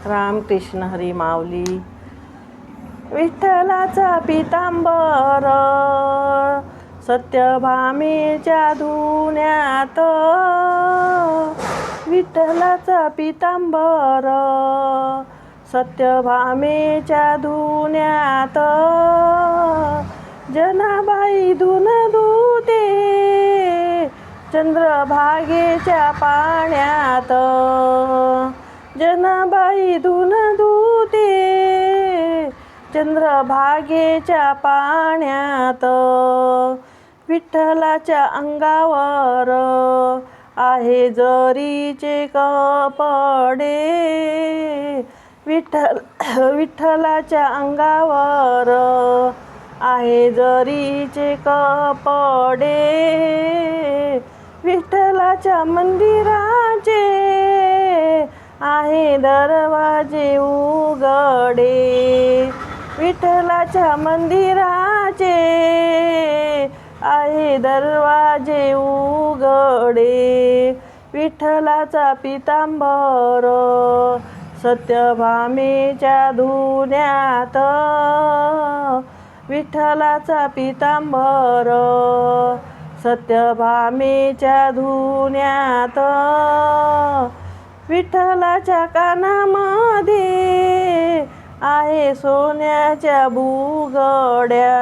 रामकृष्ण हरी माऊली. विठ्ठलाचा पितांबर सत्यभामेच्या धुण्यात, विठ्ठलाचा पितांबर सत्यभामेच्या धुण्यात, जनाबाई धुन धुते चंद्रभागेच्या पाण्यात, जनाबाई धुन धुते चंद्रभागेच्या पाण्यात. विठ्ठलाच्या अंगावर आहे जरीचे कपडे, विठ्ठलाच्या अंगावर आहे जरीचे कपडे, विठ्ठलाच्या मंदिराचे आहे दरवाजे उघडे, विठ्ठलाच्या मंदिराचे आहे दरवाजे उघडे. विठ्ठलाचा पितांबर सत्यभामेच्या धुण्यात, विठ्ठलाचा पितांबर सत्यभामेच्या धुण्यात, विठ्ठलाच्या कानामध्ये आहे सोन्याच्या बुगड्या,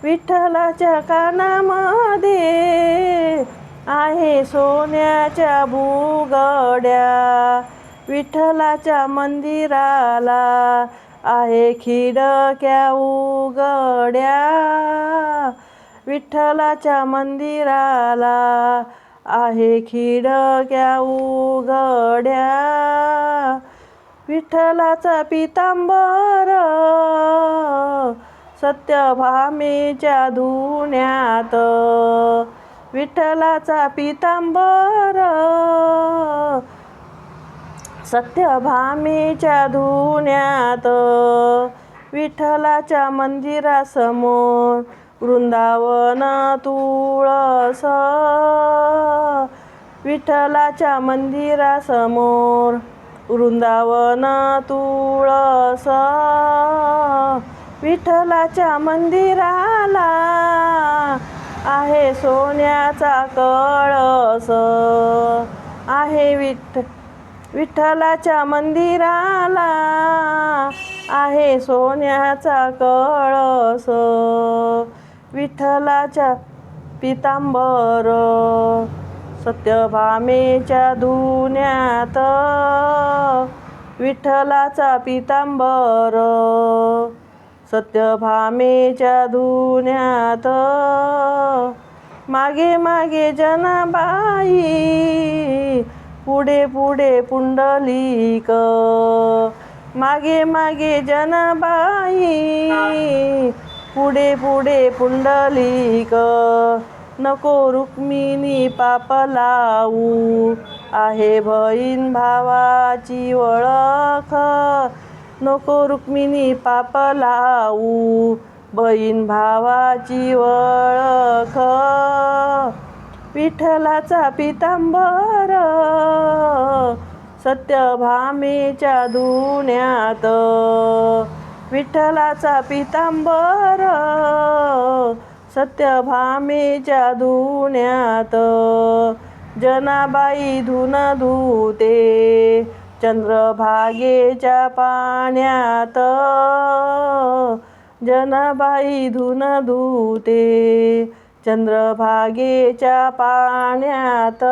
विठ्ठलाच्या कानामध्ये आहे सोन्याच्या बुगड्या. विठ्ठलाच्या मंदिराला आहे खिडक्या उघड्या, विठ्ठलाच्या मंदिराला आहे खिडक्या उघड्या. विठ्ठलाचा पितांबर सत्यभामेच्या धुण्यात, विठ्ठलाचा पितांबर सत्यभामेच्या धुण्यात. विठ्ठलाच्या मंदिरासमोर वृंदावन तुळस, विठ्ठलाच्या मंदिरासमोर वृंदावन तुळस, विठ्ठलाच्या मंदिराला आहे सोन्याचा कळस, आहे विठ्ठलाच्या मंदिराला आहे सोन्याचा कळस. विठ्ठलाच्या पितांबर सत्यभामेच्या धुण्यात, विठ्ठलाचा पितांबर सत्यभामेच्या धुण्यात. मागे मागे जनाबाई पुढे पुढे पुंडलिक, मागे मागे जनाबाई पुढे पुढे पुंडलिक. नको रुक्मिणी पाप लावू आहे बहीण भावाची ओळख, नको रुक्मिणी पाप लावू बहीण भावाची ओळख. विठ्ठलाचा पितांबर सत्यभामेच्या धुण्यात, विठ्ठलाचा पितांबर सत्यभामेच्या धुण्यात, जनाबाई धुन धुते चंद्रभागेच्या पाण्यात, जनाबाई धुन धुते चंद्रभागेच्या पाण्यात.